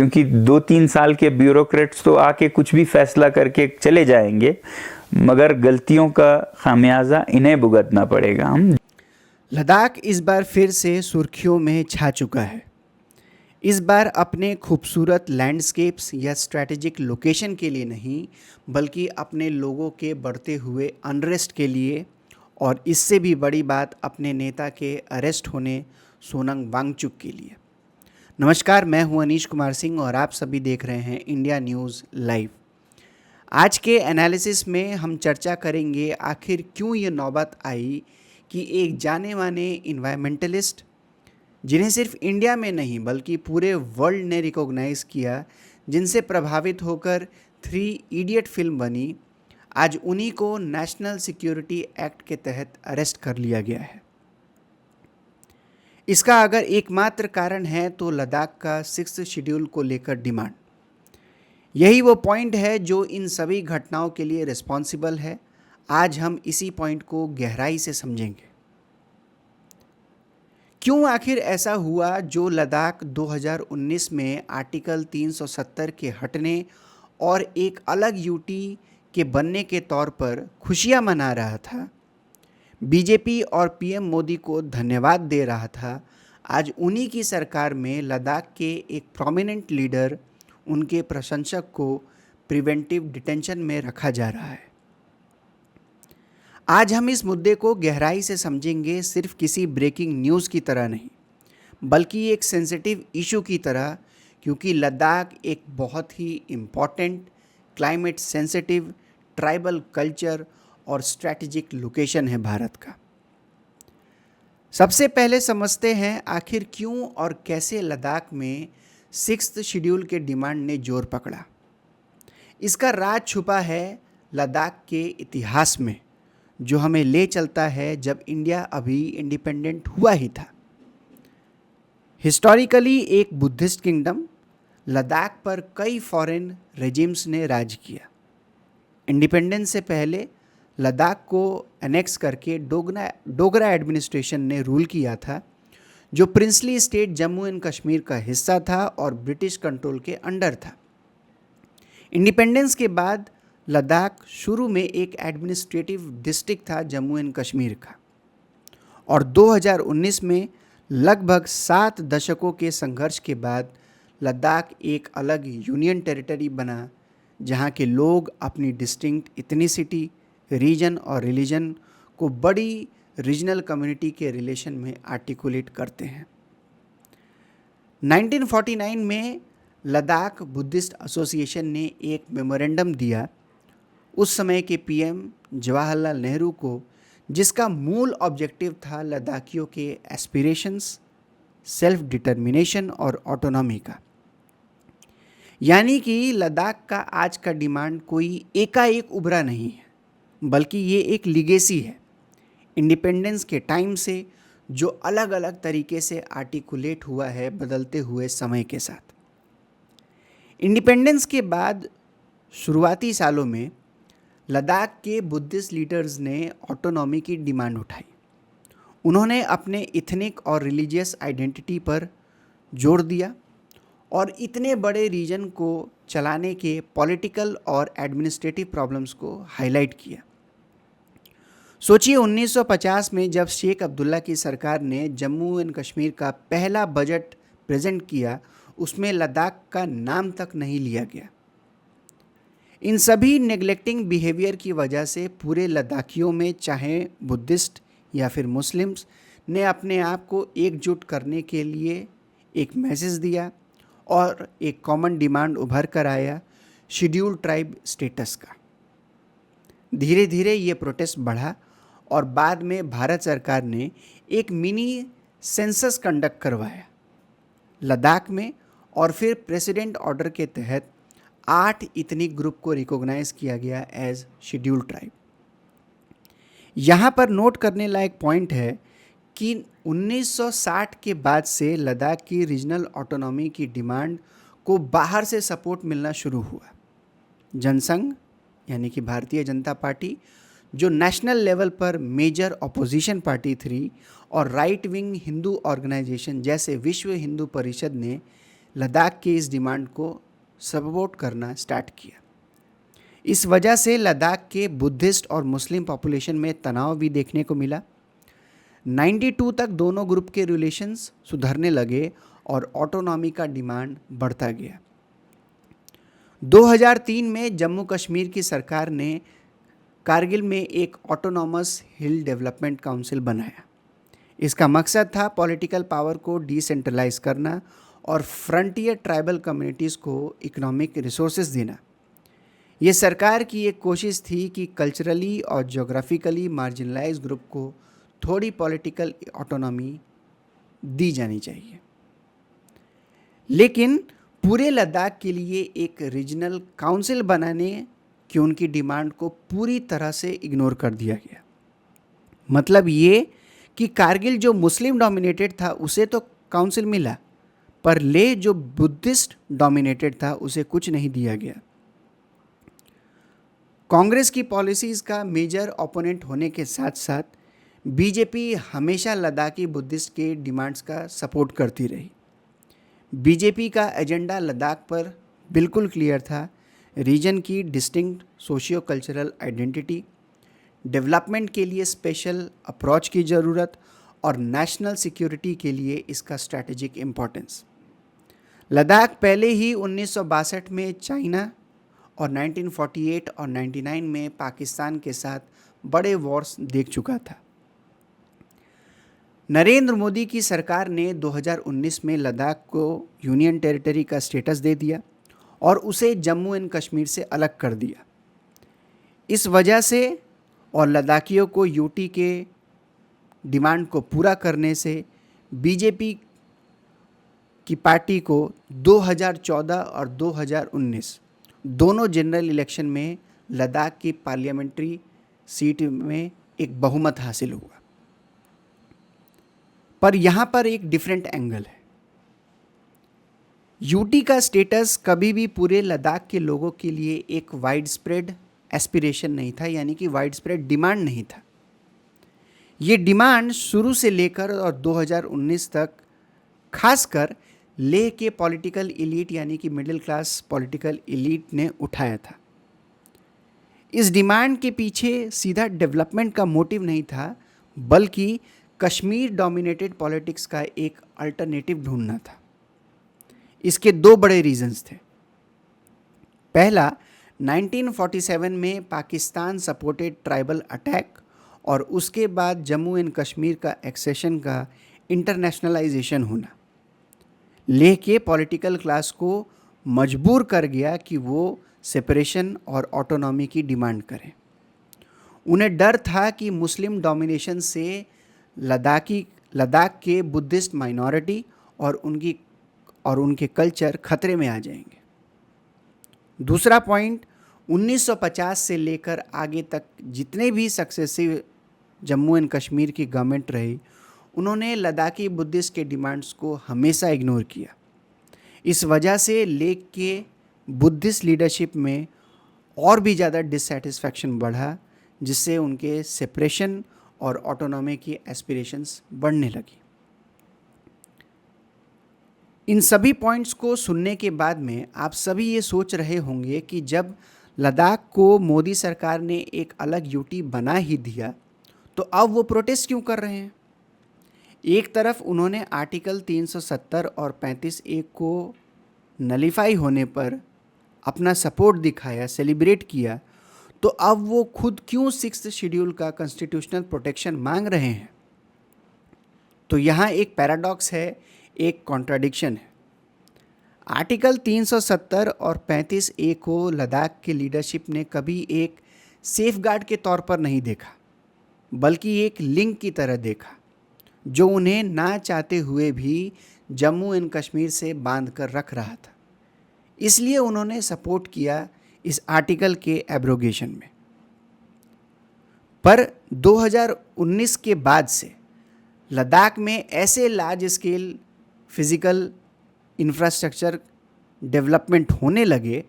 क्योंकि 2-3 साल के ब्यूरोक्रेट्स तो आके कुछ भी फैसला करके चले जाएंगे, मगर गलतियों का खामियाजा इन्हें भुगतना पड़ेगा। हम लद्दाख इस बार फिर से सुर्खियों में छा चुका है। इस बार अपने खूबसूरत लैंडस्केप्स या स्ट्रैटेजिक लोकेशन के लिए नहीं, बल्कि अपने लोगों के बढ़ते हुए अनरेस्ट के लिए, और इससे भी बड़ी बात अपने नेता के अरेस्ट होने सोनम वांगचुक के लिए। नमस्कार, मैं हूं अनीश कुमार सिंह और आप सभी देख रहे हैं इंडिया न्यूज़ लाइव। आज के एनालिसिस में हम चर्चा करेंगे आखिर क्यों ये नौबत आई कि एक जाने माने इन्वायरमेंटलिस्ट, जिन्हें सिर्फ इंडिया में नहीं बल्कि पूरे वर्ल्ड ने रिकॉग्नाइज़ किया, जिनसे प्रभावित होकर 3 इडियट फिल्म बनी, आज उन्हीं को नेशनल सिक्योरिटी एक्ट के तहत अरेस्ट कर लिया गया है। इसका अगर एकमात्र कारण है तो लद्दाख का 6th शेड्यूल को लेकर डिमांड। यही वो पॉइंट है जो इन सभी घटनाओं के लिए रिस्पॉन्सिबल है। आज हम इसी पॉइंट को गहराई से समझेंगे। क्यों आखिर ऐसा हुआ जो लद्दाख 2019 में आर्टिकल 370 के हटने और एक अलग यूटी के बनने के तौर पर खुशियां मना रहा था, बीजेपी और पीएम मोदी को धन्यवाद दे रहा था, आज उन्हीं की सरकार में लद्दाख के एक प्रोमिनेंट लीडर, उनके प्रशंसक को प्रिवेंटिव डिटेंशन में रखा जा रहा है। आज हम इस मुद्दे को गहराई से समझेंगे, सिर्फ किसी ब्रेकिंग न्यूज़ की तरह नहीं, बल्कि एक सेंसिटिव इशू की तरह, क्योंकि लद्दाख एक बहुत ही important, climate sensitive, tribal culture और स्ट्रैटेजिक लोकेशन है भारत का। सबसे पहले समझते हैं आखिर क्यों और कैसे लद्दाख में 6th शेड्यूल के डिमांड ने जोर पकड़ा। इसका राज छुपा है लद्दाख के इतिहास में, जो हमें ले चलता है जब इंडिया अभी इंडिपेंडेंट हुआ ही था। हिस्टोरिकली एक बुद्धिस्ट किंगडम, लद्दाख पर कई फॉरेन रेजिम्स ने राज किया। इंडिपेंडेंस से पहले लद्दाख को एनेक्स करके डोगरा एडमिनिस्ट्रेशन ने रूल किया था, जो princely state Jammu and Kashmir का हिस्सा था और ब्रिटिश कंट्रोल के अंडर था। इंडिपेंडेंस के बाद लद्दाख शुरू में एक एडमिनिस्ट्रेटिव डिस्ट्रिक्ट था जम्मू एंड कश्मीर का, और 2019 में लगभग 7 दशकों के संघर्ष के बाद लद्दाख एक अलग यूनियन टेरिटरी बना, जहां के लोग अपनी डिस्टिंक्ट इथनिसिटी, रीजन और रिलीजन को बड़ी रीजनल कम्युनिटी के रिलेशन में आर्टिकुलेट करते हैं। 1949 में लद्दाख बुद्धिस्ट एसोसिएशन ने एक मेमोरेंडम दिया उस समय के पीएम जवाहरलाल नेहरू को, जिसका मूल ऑब्जेक्टिव था लद्दाखियों के एस्पिरेशंस, सेल्फ डिटर्मिनेशन और ऑटोनॉमी का। यानी कि लद्दाख का आज का डिमांड कोई एकाएक उभरा नहीं है, बल्कि ये एक लिगेसी है इंडिपेंडेंस के टाइम से, जो अलग अलग तरीके से आर्टिकुलेट हुआ है बदलते हुए समय के साथ। इंडिपेंडेंस के बाद शुरुआती सालों में लद्दाख के बुद्धिस्ट लीडर्स ने ऑटोनॉमी की डिमांड उठाई। उन्होंने अपने इथनिक और रिलीजियस आइडेंटिटी पर जोर दिया और इतने बड़े रीजन को चलाने के पॉलिटिकल और एडमिनिस्ट्रेटिव प्रॉब्लम्स को हाईलाइट किया। सोचिए 1950 में जब शेख अब्दुल्ला की सरकार ने जम्मू एंड कश्मीर का पहला बजट प्रेजेंट किया, उसमें लद्दाख का नाम तक नहीं लिया गया। इन सभी नेग्लेक्टिंग बिहेवियर की वजह से पूरे लद्दाखियों में, चाहे बुद्धिस्ट या फिर मुस्लिम्स, ने अपने आप को एकजुट करने के लिए एक मैसेज दिया और एक कॉमन डिमांड उभर कर आया, शेड्यूल ट्राइब स्टेटस का। धीरे धीरे ये प्रोटेस्ट बढ़ा और बाद में भारत सरकार ने एक मिनी सेंसस कंडक्ट करवाया लद्दाख में, और फिर प्रेसिडेंट ऑर्डर के तहत 8 इथनिक ग्रुप को रिकॉग्नाइज किया गया एज शेड्यूल ट्राइब। यहाँ पर नोट करने लायक पॉइंट है कि 1960 के बाद से लद्दाख की रीजनल ऑटोनॉमी की डिमांड को बाहर से सपोर्ट मिलना शुरू हुआ। जनसंघ यानी कि भारतीय जनता पार्टी, जो नेशनल लेवल पर मेजर अपोजिशन पार्टी थी, और राइट विंग हिंदू ऑर्गेनाइजेशन जैसे विश्व हिंदू परिषद ने लद्दाख के इस डिमांड को सपोर्ट करना स्टार्ट किया। इस वजह से लद्दाख के बुद्धिस्ट और मुस्लिम पॉपुलेशन में तनाव भी देखने को मिला। 92 तक दोनों ग्रुप के रिलेशंस सुधरने लगे और ऑटोनॉमी का डिमांड बढ़ता गया। 2003 में जम्मू कश्मीर की सरकार ने कारगिल में एक ऑटोनॉमस हिल डेवलपमेंट काउंसिल बनाया। इसका मकसद था पॉलिटिकल पावर को डिसेंट्रलाइज करना और फ्रंटियर ट्राइबल कम्युनिटीज़ को इकोनॉमिक रिसोर्सेज देना। ये सरकार की एक कोशिश थी कि कल्चरली और ज्योग्राफिकली मार्जिनलाइज ग्रुप को थोड़ी पॉलिटिकल ऑटोनॉमी दी जानी चाहिए, लेकिन पूरे लद्दाख के लिए एक रीजनल काउंसिल बनाने की उनकी डिमांड को पूरी तरह से इग्नोर कर दिया गया। मतलब ये कि कारगिल जो मुस्लिम डोमिनेटेड था उसे तो काउंसिल मिला, पर लेह जो बुद्धिस्ट डोमिनेटेड था उसे कुछ नहीं दिया गया। कांग्रेस की पॉलिसीज़ का मेजर ओपोनेंट होने के साथ साथ बीजेपी हमेशा लद्दाखी बुद्धिस्ट के डिमांड्स का सपोर्ट करती रही। बीजेपी का एजेंडा लद्दाख पर बिल्कुल क्लियर था। रीजन की distinct socio cultural identity, development के लिए स्पेशल अप्रोच की ज़रूरत और नेशनल सिक्योरिटी के लिए इसका स्ट्रैटेजिक इम्पोर्टेंस। लद्दाख पहले ही 1962 में चाइना और 1948 और 99 में पाकिस्तान के साथ बड़े वॉर्स देख चुका था। नरेंद्र मोदी की सरकार ने 2019 में लद्दाख को यूनियन टेरिटरी का स्टेटस दे दिया और उसे जम्मू एंड कश्मीर से अलग कर दिया। इस वजह से और लद्दाखियों को यूटी के डिमांड को पूरा करने से बीजेपी की पार्टी को 2014 और 2019 दोनों जनरल इलेक्शन में लद्दाख की पार्लियामेंट्री सीट में एक बहुमत हासिल हुआ। पर यहाँ पर एक डिफरेंट एंगल है। यूटी का स्टेटस कभी भी पूरे लद्दाख के लोगों के लिए एक वाइड स्प्रेड एस्पिरेशन नहीं था, यानी कि वाइड स्प्रेड डिमांड नहीं था। ये डिमांड शुरू से लेकर और 2019 तक खासकर लेह के पॉलिटिकल एलीट यानी कि मिडिल क्लास पॉलिटिकल एलीट ने उठाया था। इस डिमांड के पीछे सीधा डेवलपमेंट का मोटिव नहीं था, बल्कि कश्मीर डोमिनेटेड पॉलिटिक्स का एक अल्टरनेटिव ढूंढना था। इसके दो बड़े रीजंस थे। पहला, 1947 में पाकिस्तान सपोर्टेड ट्राइबल अटैक और उसके बाद जम्मू एंड कश्मीर का एक्सेशन का इंटरनेशनलाइजेशन होना लेह के पॉलिटिकल क्लास को मजबूर कर गया कि वो सेपरेशन और ऑटोनॉमी की डिमांड करें। उन्हें डर था कि मुस्लिम डोमिनेशन से लद्दाख के बुद्धिस्ट माइनॉरिटी और उनके कल्चर खतरे में आ जाएंगे। दूसरा पॉइंट, 1950 से लेकर आगे तक जितने भी सक्सेसिव जम्मू एंड कश्मीर की गवर्नमेंट रही, उन्होंने लद्दाखी बुद्धिस्ट के डिमांड्स को हमेशा इग्नोर किया। इस वजह से लेह के बुद्धिस्ट लीडरशिप में और भी ज़्यादा डिससेटिस्फैक्शन बढ़ा, जिससे उनके सेपरेशन और ऑटोनॉमी की एस्पिरेशंस बढ़ने लगी। इन सभी पॉइंट्स को सुनने के बाद में आप सभी ये सोच रहे होंगे कि जब लद्दाख को मोदी सरकार ने एक अलग यूटी बना ही दिया, तो अब वो प्रोटेस्ट क्यों कर रहे हैं। एक तरफ उन्होंने आर्टिकल 370 और 35A को नलीफाई होने पर अपना सपोर्ट दिखाया, सेलिब्रेट किया, तो अब वो खुद क्यों 6th शेड्यूल का कॉन्स्टिट्यूशनल प्रोटेक्शन मांग रहे हैं। तो यहाँ एक पैराडॉक्स है, एक कॉन्ट्राडिक्शन है। आर्टिकल 370 और 35A को लद्दाख के लीडरशिप ने कभी एक सेफगार्ड के तौर पर नहीं देखा, बल्कि एक लिंक की तरह देखा, जो उन्हें ना चाहते हुए भी जम्मू एंड कश्मीर से बांध कर रख रहा था। इसलिए उन्होंने सपोर्ट किया इस आर्टिकल के एब्रोगेशन में। पर 2019 के बाद से लद्दाख में ऐसे large scale physical infrastructure development होने लगे,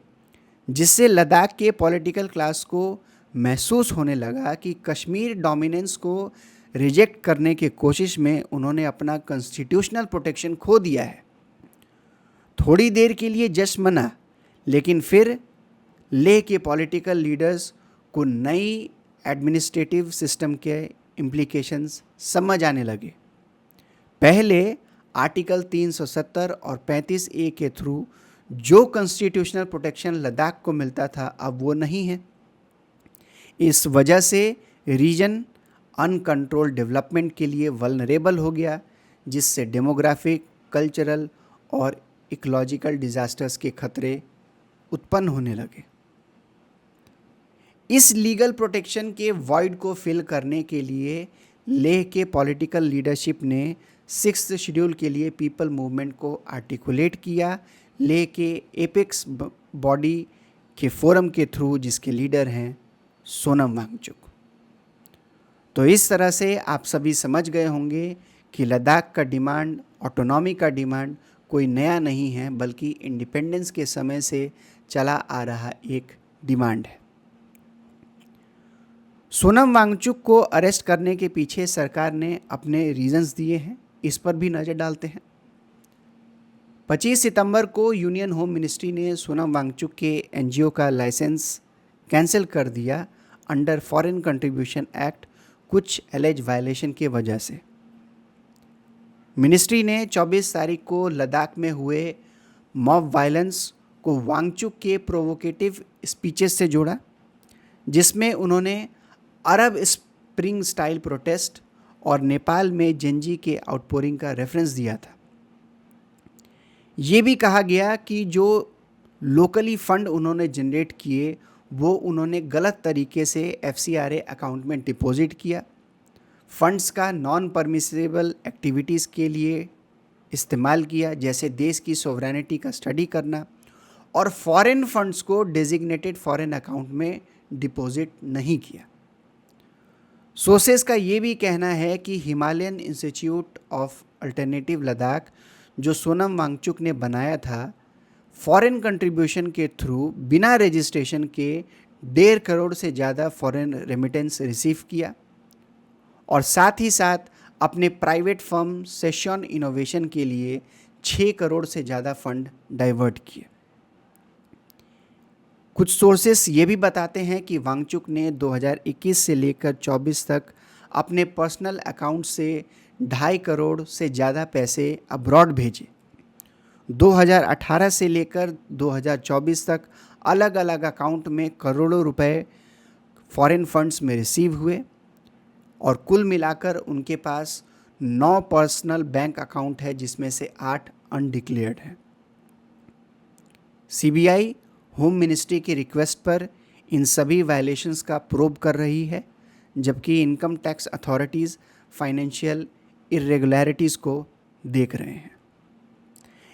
जिससे लद्दाख के पॉलिटिकल क्लास को महसूस होने लगा कि कश्मीर डोमिनेंस को रिजेक्ट करने की कोशिश में उन्होंने अपना कॉन्स्टिट्यूशनल प्रोटेक्शन खो दिया है। थोड़ी देर के लिए जश्न मना, लेकिन फिर लेह के पॉलिटिकल लीडर्स को नई एडमिनिस्ट्रेटिव सिस्टम के इम्प्लीकेशंस समझ आने लगे। पहले आर्टिकल 370 और 35A के थ्रू जो कॉन्स्टिट्यूशनल प्रोटेक्शन लद्दाख को मिलता था, अब वो नहीं है। इस वजह से रीजन अनकंट्रोल्ड डेवलपमेंट के लिए वल्नरेबल हो गया, जिससे डेमोग्राफिक, कल्चरल और इकोलॉजिकल डिजास्टर्स के खतरे उत्पन्न होने लगे। इस लीगल प्रोटेक्शन के वॉइड को फिल करने के लिए लेह के पॉलिटिकल लीडरशिप ने 6th शेड्यूल के लिए पीपल मूवमेंट को आर्टिकुलेट किया, लेह के एपेक्स बॉडी के फोरम के थ्रू, जिसके लीडर हैं सोनम वांगचुक। तो इस तरह से आप सभी समझ गए होंगे कि लद्दाख का डिमांड, ऑटोनॉमी का डिमांड कोई नया नहीं है, बल्कि इंडिपेंडेंस के समय से चला आ रहा एक डिमांड है। सोनम वांगचुक को अरेस्ट करने के पीछे सरकार ने अपने रीजंस दिए हैं, इस पर भी नज़र डालते हैं। 25 सितंबर को यूनियन होम मिनिस्ट्री ने सोनम वांगचुक के एनजीओ का लाइसेंस कैंसिल कर दिया अंडर फॉरेन कंट्रीब्यूशन एक्ट, कुछ एलेज वायलेशन के वजह से। मिनिस्ट्री ने 24 तारीख को लद्दाख में हुए मॉब वायलेंस को वांगचुक के प्रोवोकेटिव स्पीचेस से जोड़ा, जिसमें उन्होंने अरब स्प्रिंग स्टाइल प्रोटेस्ट और नेपाल में जेंजी के आउटपोरिंग का रेफरेंस दिया था। ये भी कहा गया कि जो लोकली फंड उन्होंने जनरेट किए वो उन्होंने गलत तरीके से FCRA अकाउंट में डिपॉजिट किया, फंड्स का नॉन परमिसेबल एक्टिविटीज़ के लिए इस्तेमाल किया, जैसे देश की सोवरेनिटी का स्टडी करना, और फॉरेन फंड्स को डेजिग्नेटेड फॉरेन अकाउंट में डिपॉजिट नहीं किया। सोर्सेस का ये भी कहना है कि Himalayan institute of alternative Ladakh, जो सोनम वांगचुक ने बनाया था, फॉरेन कंट्रीब्यूशन के थ्रू बिना रजिस्ट्रेशन के 1.5 करोड़ से ज़्यादा फॉरेन रेमिटेंस रिसीव किया, और साथ ही साथ अपने प्राइवेट फर्म सेशन इनोवेशन के लिए 6 करोड़ से ज़्यादा फंड डाइवर्ट किए। कुछ सोर्सेस ये भी बताते हैं कि वांगचुक ने 2021 से लेकर 24 तक अपने पर्सनल अकाउंट से 2.5 करोड़ से ज़्यादा पैसे अब्रॉड भेजे। 2018 से लेकर 2024 तक अलग अलग अकाउंट में करोड़ों रुपए फॉरेन फंड्स में रिसीव हुए, और कुल मिलाकर उनके पास 9 पर्सनल बैंक अकाउंट है, जिसमें से 8 अनडिक्लेयर्ड हैं। CBI होम मिनिस्ट्री की रिक्वेस्ट पर इन सभी वायलेशंस का प्रोब कर रही है, जबकि income tax authorities financial irregularities को देख रहे हैं।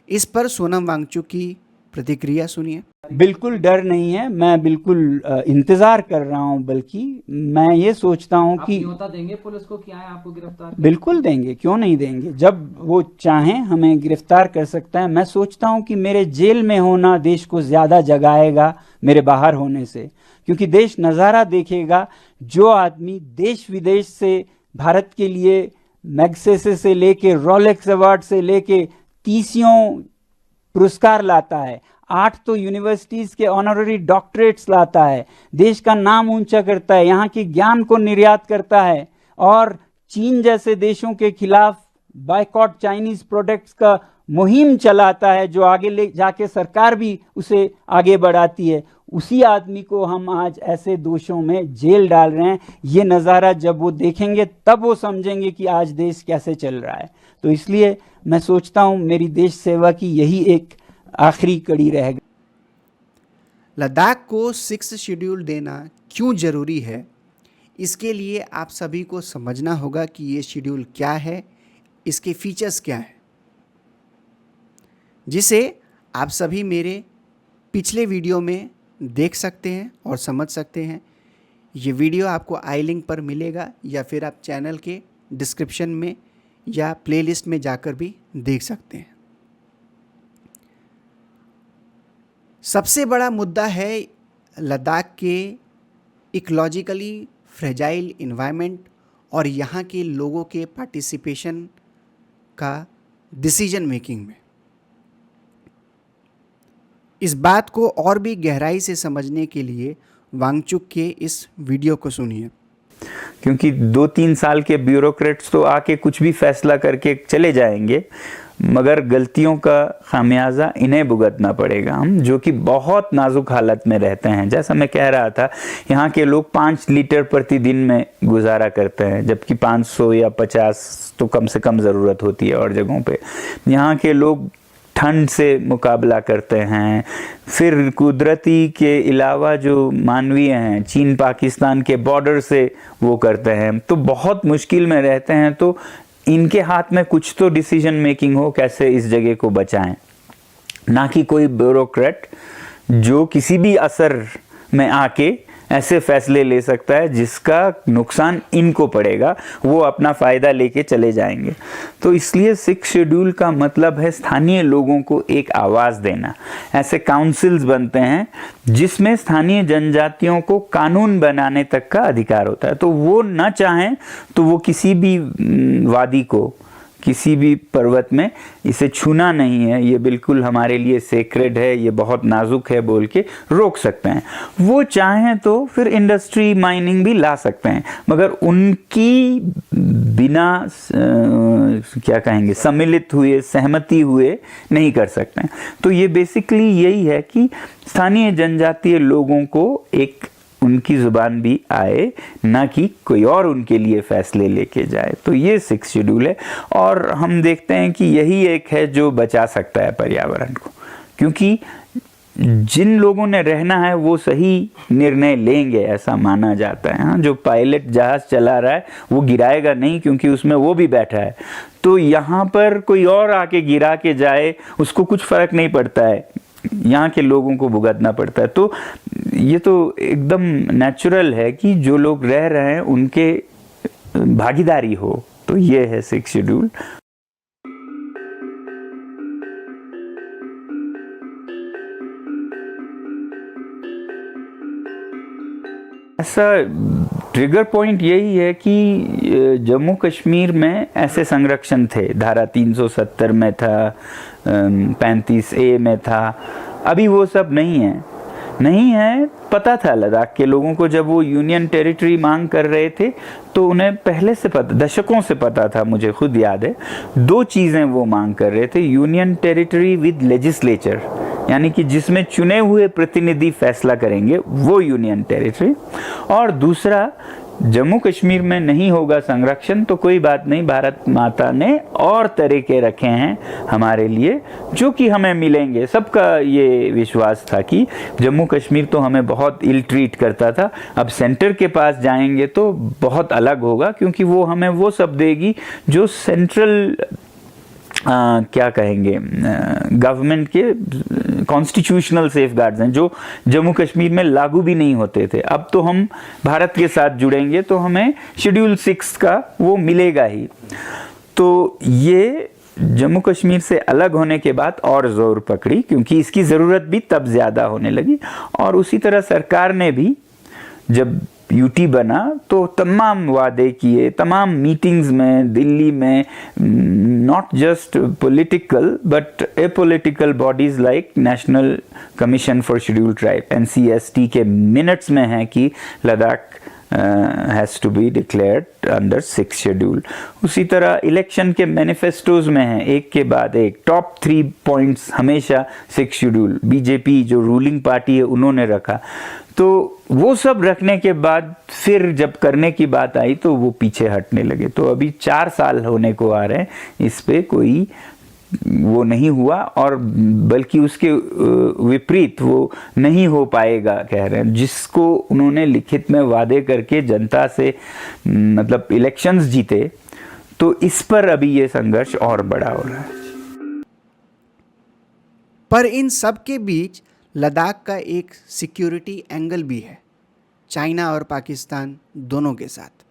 इस पर सोनम वांगचुक की प्रतिक्रिया सुनिए। बिल्कुल डर नहीं है, मैं बिल्कुल इंतजार कर रहा हूं, बल्कि मैं ये सोचता हूं कि न्योता देंगे पुलिस को कि आए आपको गिरफ्तार करें? बिल्कुल देंगे, क्यों नहीं देंगे। जब वो चाहें हमें गिरफ्तार कर सकता है। मैं सोचता हूं कि मेरे जेल में होना देश को ज्यादा जगाएगा मेरे बाहर होने से, क्योंकि देश नज़ारा देखेगा। जो आदमी देश विदेश से भारत के लिए मैग्सेसे से लेके रोलेक्स अवार्ड से लेके 30 पुरस्कार लाता है, 8 तो यूनिवर्सिटीज के ऑनररी डॉक्टरेट्स लाता है, देश का नाम ऊंचा करता है, यहाँ के ज्ञान को निर्यात करता है, और चीन जैसे देशों के खिलाफ बायकॉट चाइनीज प्रोडक्ट्स का मुहिम चलाता है, जो आगे ले जाके सरकार भी उसे आगे बढ़ाती है। उसी आदमी को हम आज ऐसे दोषों में जेल डाल रहे हैं। ये नज़ारा जब वो देखेंगे तब वो समझेंगे कि आज देश कैसे चल रहा है। तो इसलिए मैं सोचता हूं मेरी देश सेवा की यही एक आखिरी कड़ी रहेगा। लद्दाख को 6th शेड्यूल देना क्यों ज़रूरी है, इसके लिए आप सभी को समझना होगा कि ये शेड्यूल क्या है, इसके फीचर्स क्या हैं, जिसे आप सभी मेरे पिछले वीडियो में देख सकते हैं और समझ सकते हैं। ये वीडियो आपको आई लिंक पर मिलेगा, या फिर आप चैनल के डिस्क्रिप्शन में या प्लेलिस्ट में जाकर भी देख सकते हैं। सबसे बड़ा मुद्दा है लद्दाख के इकोलॉजिकली फ्रेजाइल इन्वायरमेंट और यहाँ के लोगों के पार्टिसिपेशन का डिसीजन मेकिंग में। इस बात को और भी गहराई से समझने के लिए वांगचुक के इस वीडियो को सुनिए। क्योंकि 2-3 साल के ब्यूरोक्रेट्स तो आके कुछ भी फैसला करके चले जाएंगे, मगर गलतियों का खामियाजा इन्हें भुगतना पड़ेगा, हम जो कि बहुत नाजुक हालत में रहते हैं। जैसा मैं कह रहा था, यहाँ के लोग 5 लीटर प्रतिदिन में गुजारा करते हैं, जबकि 500 या 50 तो कम से कम ज़रूरत होती है और जगहों पे। यहाँ के लोग ठंड से मुकाबला करते हैं, फिर कुदरती के अलावा जो मानवीय हैं, चीन पाकिस्तान के बॉर्डर से वो करते हैं, तो बहुत मुश्किल में रहते हैं। तो इनके हाथ में कुछ तो डिसीजन मेकिंग हो, कैसे इस जगह को बचाएं, ना कि कोई ब्यूरोक्रेट जो किसी भी असर में आके ऐसे फैसले ले सकता है जिसका नुकसान इनको पड़ेगा, वो अपना फ़ायदा लेके चले जाएंगे। तो इसलिए 6 शेड्यूल का मतलब है स्थानीय लोगों को एक आवाज़ देना। ऐसे काउंसिल्स बनते हैं जिसमें स्थानीय जनजातियों को कानून बनाने तक का अधिकार होता है। तो वो ना चाहें तो वो किसी भी वादी को, किसी भी पर्वत में इसे छूना नहीं है, ये बिल्कुल हमारे लिए सेक्रेड है, ये बहुत नाजुक है बोल के रोक सकते हैं। वो चाहें तो फिर इंडस्ट्री माइनिंग भी ला सकते हैं, मगर उनकी बिना क्या कहेंगे सम्मिलित हुए, सहमति हुए नहीं कर सकते हैं। तो ये बेसिकली यही है कि स्थानीय जनजातीय लोगों को एक उनकी ज़ुबान भी आए, ना कि कोई और उनके लिए फैसले लेके जाए। तो ये 6 शेड्यूल है, और हम देखते हैं कि यही एक है जो बचा सकता है पर्यावरण को, क्योंकि जिन लोगों ने रहना है वो सही निर्णय लेंगे, ऐसा माना जाता है। हाँ, जो पायलट जहाज़ चला रहा है वो गिराएगा नहीं, क्योंकि उसमें वो भी बैठा है। तो यहाँ पर कोई और आके गिरा के जाए, उसको कुछ फ़र्क नहीं पड़ता है, यहाँ के लोगों को भुगतना पड़ता है। तो ये तो एकदम नेचुरल है कि जो लोग रह रहे हैं उनके भागीदारी हो। तो ये है 6 शेड्यूल। ऐसा ट्रिगर पॉइंट यही है कि जम्मू कश्मीर में ऐसे संरक्षण थे, धारा 370 में था, 35A में था। अभी वो सब नहीं है। पता था लद्दाख के लोगों को, जब वो यूनियन टेरिटरी मांग कर रहे थे तो उन्हें पहले से पता, दशकों से पता था, मुझे खुद याद है। 2 चीज़ें वो मांग कर रहे थे, यूनियन टेरिटरी विद लेजिस्लेचर, यानी कि जिसमें चुने हुए प्रतिनिधि फैसला करेंगे, वो यूनियन टेरिटरी। और दूसरा, जम्मू कश्मीर में नहीं होगा संरक्षण तो कोई बात नहीं, भारत माता ने और तरीके रखे हैं हमारे लिए जो कि हमें मिलेंगे। सबका ये विश्वास था कि जम्मू कश्मीर तो हमें बहुत इल ट्रीट करता था, अब सेंटर के पास जाएंगे तो बहुत अलग होगा, क्योंकि वो हमें वो सब देगी जो सेंट्रल क्या कहेंगे गवर्नमेंट के कॉन्स्टिट्यूशनल सेफगार्ड्स हैं, जो जम्मू कश्मीर में लागू भी नहीं होते थे। अब तो हम भारत के साथ जुड़ेंगे तो हमें शेड्यूल 6 का वो मिलेगा ही। तो ये जम्मू कश्मीर से अलग होने के बाद और ज़ोर पकड़ी, क्योंकि इसकी ज़रूरत भी तब ज़्यादा होने लगी। और उसी तरह सरकार ने भी जब यूटी बना तो तमाम वादे किए, तमाम मीटिंग्स में दिल्ली में, not just political but apolitical bodies like National Commission for Schedule Tribe NCST के मिनट्स में है कि Ladakh has to be declared under 6 schedule. उसी तरह इलेक्शन के मैनिफेस्टोज में है, एक के बाद एक टॉप 3 पॉइंट्स हमेशा 6 शेड्यूल, बीजेपी जो रूलिंग पार्टी है उन्होंने रखा। तो वो सब रखने के बाद फिर जब करने की बात आई तो वो पीछे हटने लगे। तो अभी 4 साल होने को आ रहे हैं, इस पे कोई वो नहीं हुआ, और बल्कि उसके विपरीत वो नहीं हो पाएगा कह रहे हैं, जिसको उन्होंने लिखित में वादे करके जनता से मतलब इलेक्शंस जीते। तो इस पर अभी ये संघर्ष और बड़ा हो रहा है। पर इन सब के बीच लद्दाख का एक सिक्योरिटी एंगल भी है, चाइना और पाकिस्तान दोनों के साथ।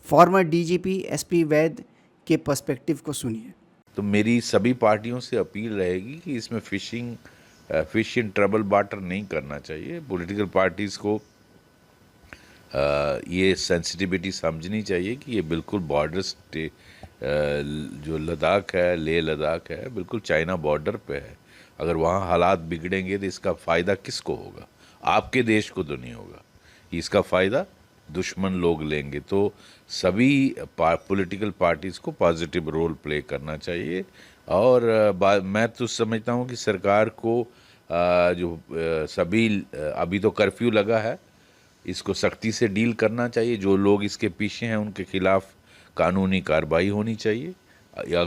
फॉर्मर DGP SP वैद के पर्सपेक्टिव को सुनिए। तो मेरी सभी पार्टियों से अपील रहेगी कि इसमें फिश इन ट्रबल वाटर नहीं करना चाहिए। पॉलिटिकल पार्टीज़ को ये सेंसिटिविटी समझनी चाहिए कि ये बिल्कुल बॉर्डर जो लद्दाख है, लेह लद्दाख है, बिल्कुल चाइना बॉर्डर पे है। अगर वहाँ हालात बिगड़ेंगे तो इसका फ़ायदा किसको होगा? आपके देश को तो नहीं होगा, इसका फ़ायदा दुश्मन लोग लेंगे। तो सभी पॉलिटिकल पार्टीज़ को पॉजिटिव रोल प्ले करना चाहिए। और मैं तो समझता हूँ कि सरकार को सभी अभी तो कर्फ्यू लगा है, इसको सख्ती से डील करना चाहिए। जो लोग इसके पीछे हैं उनके खिलाफ कानूनी कार्रवाई होनी चाहिए।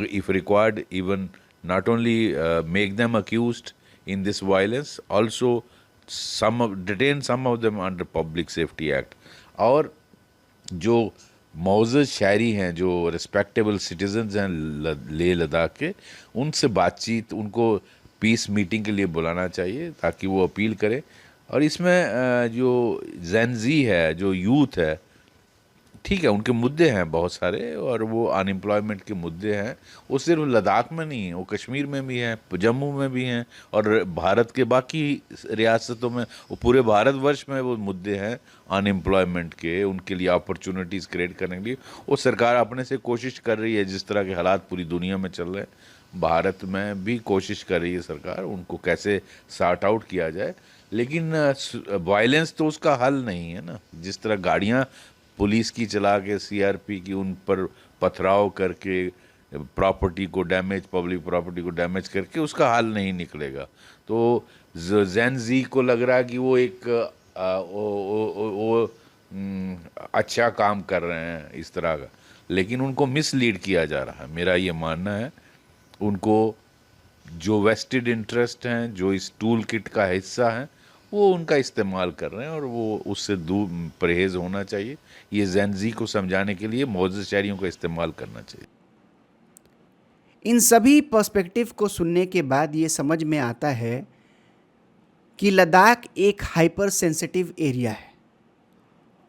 If required even not only make them accused in this violence, also detain some of them under Public Safety Act। और जो मौजूद शहरी हैं, जो रिस्पेक्टेबल सिटीजन्स हैं लेह लद्दाख के, उनसे बातचीत, उनको पीस मीटिंग के लिए बुलाना चाहिए ताकि वो अपील करें। और इसमें जो जेनजी है, जो यूथ है, ठीक है, उनके मुद्दे हैं बहुत सारे, और वो अनएम्प्लॉयमेंट के मुद्दे हैं। वो सिर्फ लद्दाख में नहीं है, वो कश्मीर में भी हैं, जम्मू में भी हैं, और भारत के बाकी रियासतों में, वो पूरे भारतवर्ष में वो मुद्दे हैं अनएम्प्लॉयमेंट के। उनके लिए अपॉर्चुनिटीज़ क्रिएट करने के लिए वो सरकार अपने से कोशिश कर रही है। जिस तरह के हालात पूरी दुनिया में चल रहे हैं, भारत में भी कोशिश कर रही है सरकार, उनको कैसे सॉर्ट आउट किया जाए। लेकिन वायलेंस तो उसका हल नहीं है ना। जिस तरह गाड़ियाँ पुलिस की चला के, सीआरपी की, उन पर पथराव करके प्रॉपर्टी को डैमेज, पब्लिक प्रॉपर्टी को डैमेज करके, उसका हल नहीं निकलेगा। तो जेन जी को लग रहा है कि वो एक अच्छा काम कर रहे हैं इस तरह का, लेकिन उनको मिसलीड किया जा रहा है, मेरा ये मानना है। उनको जो वेस्टेड इंटरेस्ट हैं, जो इस टूल किट का हिस्सा हैं, वो उनका इस्तेमाल कर रहे हैं, और वो उससे दूर परहेज होना चाहिए। ये जेनजी को समझाने के लिए मौजूद शहरियों का इस्तेमाल करना चाहिए। इन सभी पर्सपेक्टिव को सुनने के बाद ये समझ में आता है कि लद्दाख एक हाइपर सेंसिटिव एरिया है,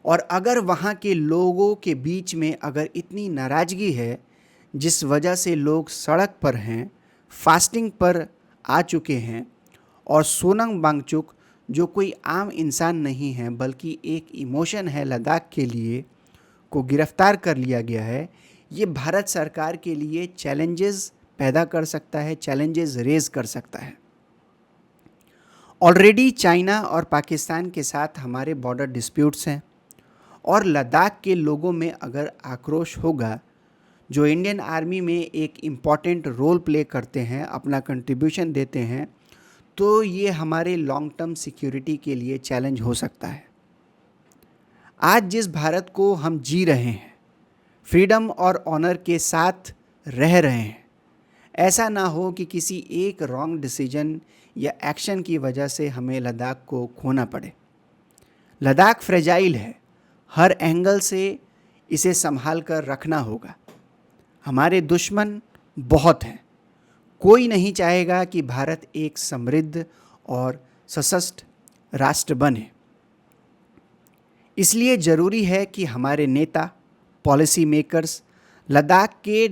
और अगर वहाँ के लोगों के बीच में अगर इतनी नाराज़गी है जिस वजह से लोग सड़क पर हैं, फास्टिंग पर आ चुके हैं, और सोनम वांगचुक जो कोई आम इंसान नहीं है बल्कि एक इमोशन है लद्दाख के लिए, को गिरफ्तार कर लिया गया है, ये भारत सरकार के लिए चैलेंजेस पैदा कर सकता है, चैलेंजेस रेज कर सकता है। ऑलरेडी चाइना और पाकिस्तान के साथ हमारे बॉर्डर डिस्प्यूट्स हैं, और लद्दाख के लोगों में अगर आक्रोश होगा, जो इंडियन आर्मी में एक इम्पॉर्टेंट रोल प्ले करते हैं, अपना कंट्रीब्यूशन देते हैं, तो ये हमारे लॉन्ग टर्म सिक्योरिटी के लिए चैलेंज हो सकता है। आज जिस भारत को हम जी रहे हैं, फ्रीडम और ऑनर के साथ रह रहे हैं, ऐसा ना हो कि किसी एक रॉन्ग डिसीजन या एक्शन की वजह से हमें लद्दाख को खोना पड़े। लद्दाख फ्रेजाइल है, हर एंगल से इसे संभाल कर रखना होगा। हमारे दुश्मन बहुत हैं, कोई नहीं चाहेगा कि भारत एक समृद्ध और सशक्त राष्ट्र बने। इसलिए ज़रूरी है कि हमारे नेता, पॉलिसी मेकर्स लद्दाख के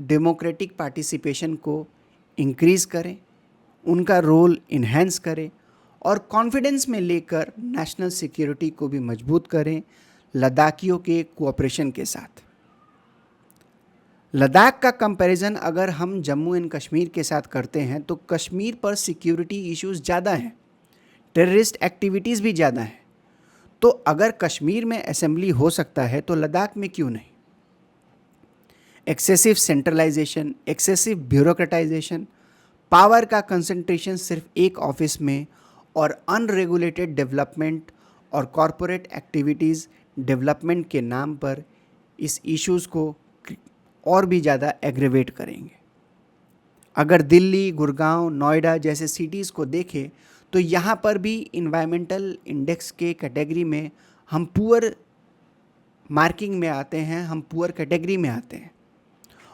डेमोक्रेटिक पार्टिसिपेशन को इंक्रीज़ करें, उनका रोल इन्हेंस करें, और कॉन्फिडेंस में लेकर नेशनल सिक्योरिटी को भी मजबूत करें लद्दाखियों के कोऑपरेशन के साथ। लद्दाख का कंपैरिजन अगर हम जम्मू एंड कश्मीर के साथ करते हैं तो कश्मीर पर सिक्योरिटी इश्यूज ज़्यादा हैं, टेररिस्ट एक्टिविटीज़ भी ज़्यादा हैं। तो अगर कश्मीर में असेंबली हो सकता है तो लद्दाख में क्यों नहीं? एक्सेसिव सेंट्रलाइजेशन, एक्सेसिव ब्यूरोक्रेटाइजेशन, पावर का कंसंट्रेशन सिर्फ एक ऑफिस में, और अनरेगुलेटेड डेवलपमेंट और कॉरपोरेट एक्टिविटीज़ डेवलपमेंट के नाम पर इस इश्यूज़ को और भी ज़्यादा एग्रेवेट करेंगे। अगर दिल्ली, गुड़गांव, नोएडा जैसे सिटीज़ को देखें तो यहाँ पर भी इन्वायरमेंटल इंडेक्स के कैटेगरी में हम पुअर मार्किंग में आते हैं, हम पुअर कैटेगरी में आते हैं।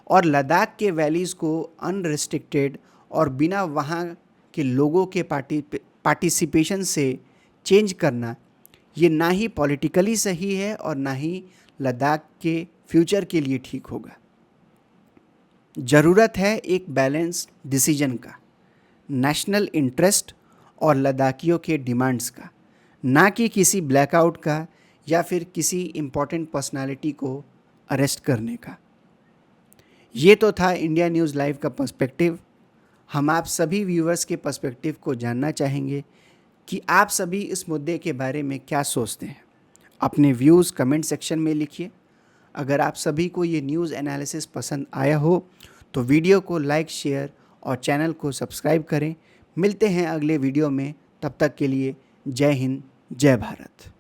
और लद्दाख के वैलीज़ को अनरिस्ट्रिक्टेड और बिना वहाँ के लोगों के पार्टिसिपेशन से चेंज करना, ये ना ही पॉलिटिकली सही है और ना ही लद्दाख के फ्यूचर के लिए ठीक होगा। ज़रूरत है एक बैलेंस्ड डिसीजन का, नेशनल इंटरेस्ट और लद्दाखियों के डिमांड्स का, ना कि किसी ब्लैकआउट का या फिर किसी इम्पोर्टेंट पर्सनालिटी को अरेस्ट करने का। ये तो था इंडिया न्यूज़ लाइव का पर्सपेक्टिव। हम आप सभी व्यूअर्स के पर्सपेक्टिव को जानना चाहेंगे कि आप सभी इस मुद्दे के बारे में क्या सोचते हैं। अपने व्यूज़ कमेंट सेक्शन में लिखिए। अगर आप सभी को ये न्यूज़ एनालिसिस पसंद आया हो तो वीडियो को लाइक, शेयर और चैनल को सब्सक्राइब करें। मिलते हैं अगले वीडियो में, तब तक के लिए जय हिंद, जय भारत।